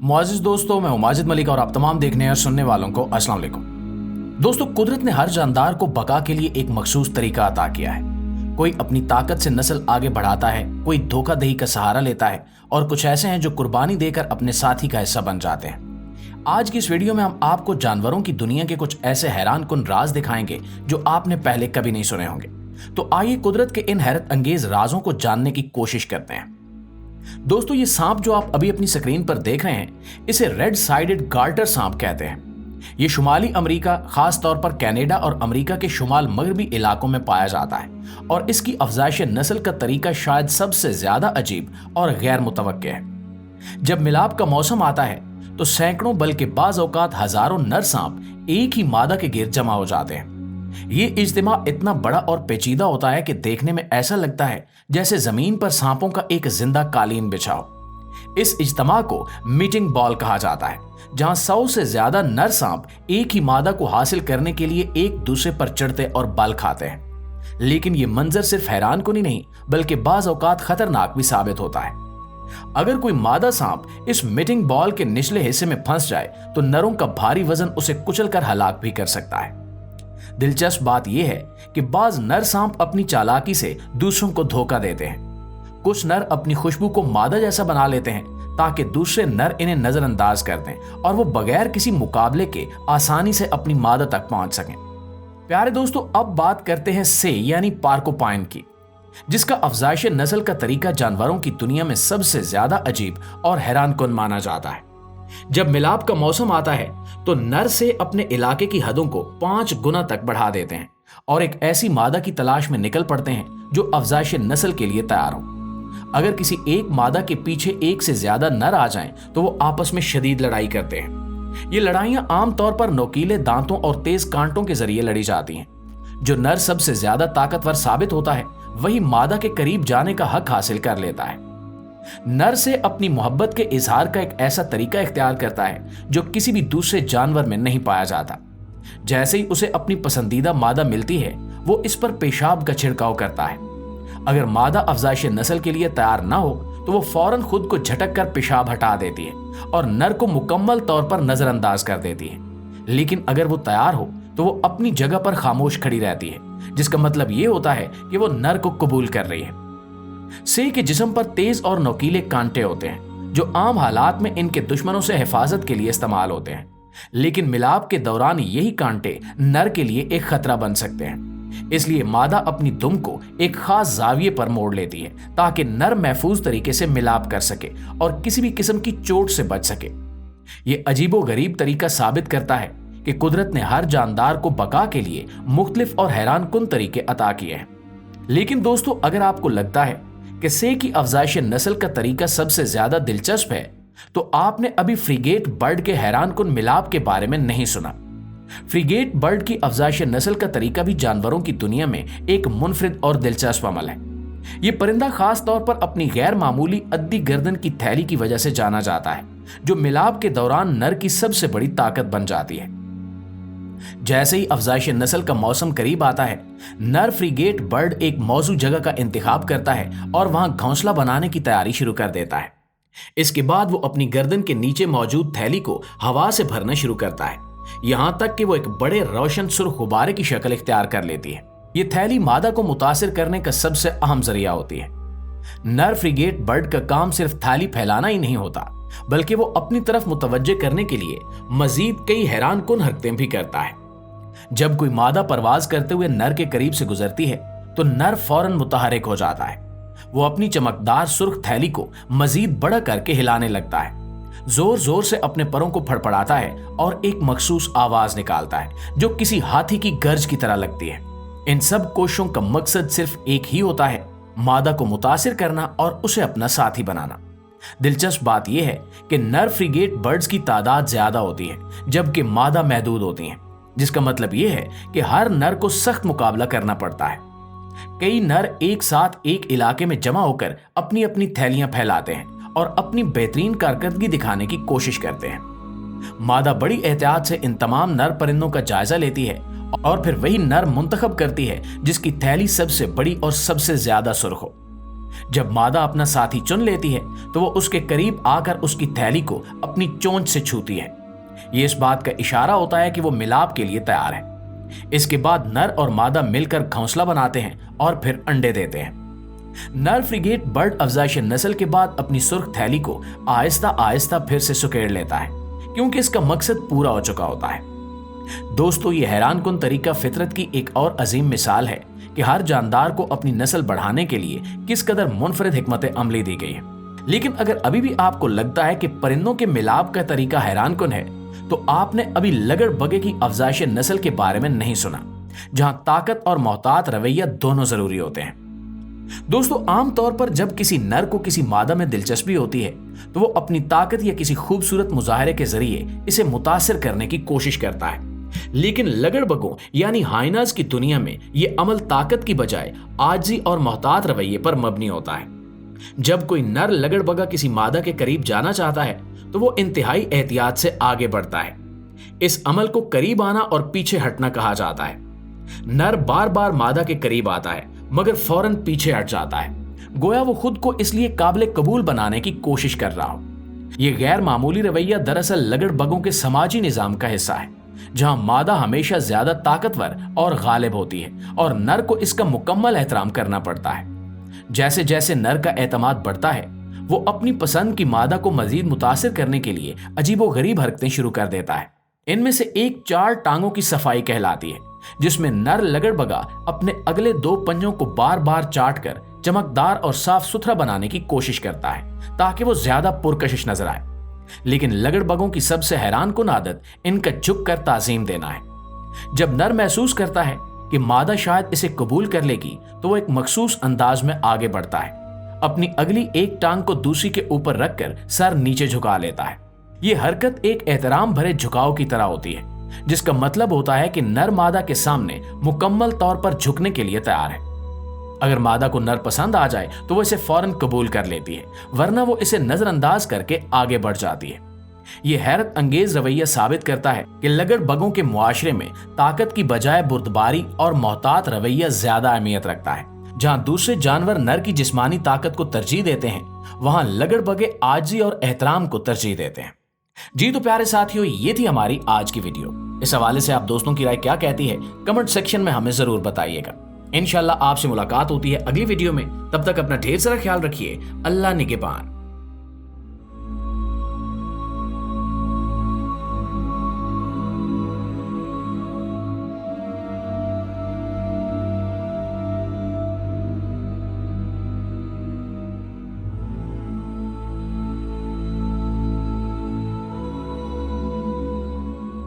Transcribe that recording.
मुआजिज दोस्तों, मैं हूं माजिद मलिक और आप तमाम देखने और सुनने वालों को अस्सलाम वालेकुम। दोस्तों, कुदरत ने हर जानदार को बका के लिए एक मखसूस तरीका अता किया है। कोई अपनी ताकत से नस्ल आगे बढ़ाता है, कोई धोखाधड़ी का सहारा लेता है और कुछ ऐसे हैं जो कुर्बानी देकर अपने साथी का हिस्सा बन जाते हैं। आज की इस वीडियो में हम आपको जानवरों की दुनिया के कुछ ऐसे हैरान कुन राज दिखाएंगे जो आपने पहले कभी नहीं सुने होंगे। तो आइए कुदरत के इन हैरत अंगेज राजों को जानने की कोशिश करते हैं। दोस्तों, ये सांप जो आप अभी अपनी स्क्रीन पर देख रहे हैं, इसे रेड साइडेड गार्टर सांप कहते हैं। ये शुमाली अमेरिका, खास तौर पर कनाडा और अमेरिका के शुमाल मगरबी इलाकों में पाया जाता है और इसकी अफजाइश नस्ल का तरीका शायद सबसे ज्यादा अजीब और गैर मुतवक्के है। जब मिलाप का मौसम आता है तो सैकड़ों बल्कि बाज औकात हजारों नर सांप एक ही मादा के गिर्द जमा हो जाते हैं। ये इज्तिमा इतना बड़ा और पेचीदा होता है कि देखने में ऐसा लगता है जैसे जमीन पर सांपों का एक जिंदा कालीन बिछा हो। इस इज्तिमा को मीटिंग बॉल कहा जाता है, जहां 100 से ज्यादा नर सांप एक ही मादा को हासिल करने के लिए एक दूसरे पर चढ़ते और बल खाते हैं। लेकिन ये मंजर सिर्फ हैरान कुन ही नहीं बल्कि बाज औकात खतरनाक भी साबित होता है। अगर कोई मादा सांप इस मीटिंग बॉल के निचले हिस्से में फंस जाए तो नरों का भारी वजन उसे कुचलकर हलाक भी कर सकता है। दिलचस्प बात यह है कि बाज नर सांप अपनी चालाकी से दूसरों को धोखा देते हैं। कुछ नर अपनी खुशबू को मादा जैसा बना लेते हैं ताकि दूसरे नर इन्हें नजरअंदाज कर दें और वो बगैर किसी मुकाबले के आसानी से अपनी मादा तक पहुंच सकें। प्यारे दोस्तों, अब बात करते हैं से यानी पार्कोपाइन की, जिसका अफजाइश नस्ल का तरीका जानवरों की दुनिया में सबसे ज्यादा अजीब और हैरान कुन माना जाता है। जब मिलाप का मौसम आता है तो नर से अपने इलाके की हदों को 5 गुना तक बढ़ा देते हैं और एक ऐसी मादा की तलाश में निकल पड़ते हैं जो अफजाइश नस्ल के लिए तैयार हो। अगर किसी एक मादा के पीछे एक से ज्यादा नर आ जाएं तो वो आपस में शदीद लड़ाई करते हैं। ये लड़ाइयां आमतौर पर नोकीले दांतों और तेज कांटों के जरिए लड़ी जाती हैं। जो नर सबसे ज्यादा ताकतवर साबित होता है वही मादा के करीब जाने का हक हासिल कर लेता है। नर से अपनी मोहब्बत के इजहार का एक ऐसा तरीका इख्तियार करता है जो किसी भी दूसरे जानवर में नहीं पाया जाता। जैसे ही उसे अपनी पसंदीदा मादा मिलती है वो इस पर पेशाब का छिड़काव करता है। अगर मादा अफजाइश नस्ल के लिए तैयार ना हो तो वो फौरन खुद को झटक कर पेशाब हटा देती है और नर को मुकम्मल तौर पर नजरअंदाज कर देती है। लेकिन अगर वो तैयार हो तो वो अपनी जगह पर खामोश खड़ी रहती है, जिसका मतलब ये होता है कि वो नर को कबूल कर रही है। से के जिस्म पर तेज और नोकीले कांटे होते हैं जो आम हालात में इनके दुश्मनों से हिफाजत के लिए इस्तेमाल होते हैं, लेकिन मिलाप के दौरान यही कांटे नर के लिए एक खतरा बन सकते हैं। इसलिए मादा अपनी दुम को एक खास जाविये पर मोड़ लेती है ताकि नर महफूज तरीके से मिलाप कर सके और किसी भी किस्म की चोट से बच सके। ये अजीबो गरीब तरीका साबित करता है कि कुदरत ने हर जानदार को बका के लिए मुख्तलिफ और हैरान कुन तरीके अता किए हैं। लेकिन दोस्तों, अगर आपको लगता है कि से की अफजाइश नस्ल का तरीका सबसे ज्यादा दिलचस्प है तो आपने अभी फ्रिगेट बर्ड के हैरान कुन मिलाप के बारे में नहीं सुना। फ्रिगेट बर्ड की अफजाइश नस्ल का तरीका भी जानवरों की दुनिया में एक मुनफरिद और दिलचस्प अमल है। यह परिंदा खास तौर पर अपनी गैर मामूली अद्दी गर्दन की थैली की वजह से जाना जाता है, जो मिलाप के दौरान नर की सबसे बड़ी ताकत बन जाती है। जैसे ही अफजाइश नस्ल का मौसम करीब आता है, नर फ्रिगेट बर्ड एक मौजू जगह का इंतखाब करता है और वहां घोंसला बनाने की तैयारी शुरू कर देता है। इसके बाद वो अपनी गर्दन के नीचे मौजूद थैली को हवा से भरना शुरू करता है, यहां तक कि वो एक बड़े रोशन सुर्ख गुब्बारे की शक्ल इख्तियार कर लेती है। ये थैली मादा को मुतासिर करने का सबसे अहम जरिया होती है। नर फ्रिगेट बर्ड का काम सिर्फ थैली फैलाना ही नहीं होता, बल्कि वो अपनी तरफ मुतवज्जे करने के लिए मजीद कई हैरान कुन हरकतें भी करता है। जब कोई मादा परवाज करते हुए नर के करीब से गुजरती है तो नर फौरन मुतहरिक हो जाता है। वो अपनी चमकदार सुर्ख थैली को मजीद बड़ा करके हिलाने लगता है, जोर जोर से अपने परों को फड़फड़ाता है और एक मखसूस आवाज निकालता है जो किसी हाथी की गर्ज की तरह लगती है। इन सब कोशिशों का मकसद सिर्फ एक ही होता है, मादा को मुतासिर करना और उसे अपना साथी बनाना। दिलचस्प बात यह है कि नर फ्रिगेट बर्ड्स की तादाद ज्यादा होती है जबकि मादा महदूद होती हैं, जिसका मतलब यह है कि हर नर को सख्त मुकाबला करना पड़ता है। कई नर एक साथ एक इलाके में जमा होकर अपनी अपनी थैलियां फैलाते हैं और अपनी बेहतरीन कारकर्दगी दिखाने की कोशिश करते हैं। मादा बड़ी एहतियात से इन तमाम नर परिंदों का जायजा लेती है और फिर वही नर मुंतखब करती है जिसकी थैली सबसे बड़ी और सबसे ज्यादा सुर्ख हो। जब मादा अपना साथी चुन लेती है तो वो उसके करीब आकर उसकी थैली को अपनी चोंच से छूती है। ये इस बात का इशारा होता है कि वो मिलाप के लिए तैयार है। इसके बाद नर और मादा मिलकर घोंसला बनाते हैं और फिर अंडे देते हैं। नर फ्रिगेट बर्ड अफजाइश नस्ल के बाद अपनी सुर्ख थैली को आहिस्ता आहिस्ता फिर से सुकेड़ लेता है, क्योंकि इसका मकसद पूरा हो चुका होता है। दोस्तों, ये हैरानकुन तरीका फितरत की एक और अजीम मिसाल है कि हर जानदार को अपनी नस्ल बढ़ाने के लिए किस कदर मुनफरिद हिकमत अमली दी गई है। लेकिन अगर अभी भी आपको लगता है कि परिंदों के मिलाप का तरीका हैरानकुन है, तो आपने अभी लगड़ बगे की अफजाइश नस्ल के बारे में नहीं सुना, जहां ताकत और मोहतात रवैया दोनों जरूरी होते हैं। दोस्तों, आमतौर पर जब किसी नर को किसी मादा में दिलचस्पी होती है तो वो अपनी ताकत या किसी खूबसूरत मुजाहरे के जरिए इसे मुतासिर करने की कोशिश करता है। लेकिन लगड़बगों यानी हाइनाज की दुनिया में ये अमल ताकत की बजाय आजिज़ी और मोहतात रवैये पर मबनी होता है। जब कोई नर लगड़बगा किसी मादा के करीब जाना चाहता है तो वो इंतहाई एहतियात से आगे बढ़ता है। इस अमल को करीब आना और पीछे हटना कहा जाता है। नर बार बार मादा के करीब आता है मगर फौरन पीछे हट जाता है, गोया वो खुद को इसलिए काबिल कबूल बनाने की कोशिश कर रहा हो। ये गैर मामूली रवैया दरअसल लगड़बगों के समाजी निजाम का हिस्सा है, जहां मादा हमेशा ज्यादा ताकतवर और गालिब होती है और नर को इसका मुकम्मल एहतराम करना पड़ता है। जैसे जैसे नर का एतमाद बढ़ता है, वो अपनी पसंद की मादा को मजीद मुतासिर करने के लिए अजीबोगरीब हरकतें शुरू कर देता है। इनमें से एक 4 टांगों की सफाई कहलाती है, जिसमें नर लगड़बगा अपने अगले 2 पंजों को बार बार चाट कर चमकदार और साफ सुथरा बनाने की कोशिश करता है ताकि वो ज्यादा पुरकशिश नजर आए। लेकिन लगड़बगों की सबसे हैरानकुन आदत इनका झुक कर ताजीम देना है। जब नर महसूस करता है कि मादा शायद इसे कबूल कर लेगी तो वो एक मखसूस अंदाज में आगे बढ़ता है, अपनी अगली एक टांग को दूसरी के ऊपर रखकर सर नीचे झुका लेता है। ये हरकत एक एहतराम भरे झुकाव की तरह होती है, जिसका मतलब होता है कि नर मादा के सामने मुकम्मल तौर पर झुकने के लिए तैयार है। अगर मादा को नर पसंद आ जाए तो वो इसे फौरन कबूल कर लेती है, वरना वो इसे नजरअंदाज करके आगे बढ़ जाती है। ये हैरत अंगेज रवैया साबित करता है कि लगड़बगों के मुआशरे में ताकत की बजाय बुर्दबारी और मोहतात रवैया ज्यादा अहमियत रखता है। जहां दूसरे जानवर नर की जिस्मानी ताकत को तरजीह देते हैं, वहां लगड़बगे आजिज़ी और एहतराम को तरजीह देते हैं। जी तो प्यारे साथियों, ये थी हमारी आज की वीडियो। इस हवाले से आप दोस्तों की राय क्या कहती है, कमेंट सेक्शन में हमें जरूर बताइएगा। इंशाल्लाह आपसे मुलाकात होती है अगली वीडियो में। तब तक अपना ढेर सारा ख्याल रखिए। अल्लाह निगहबान।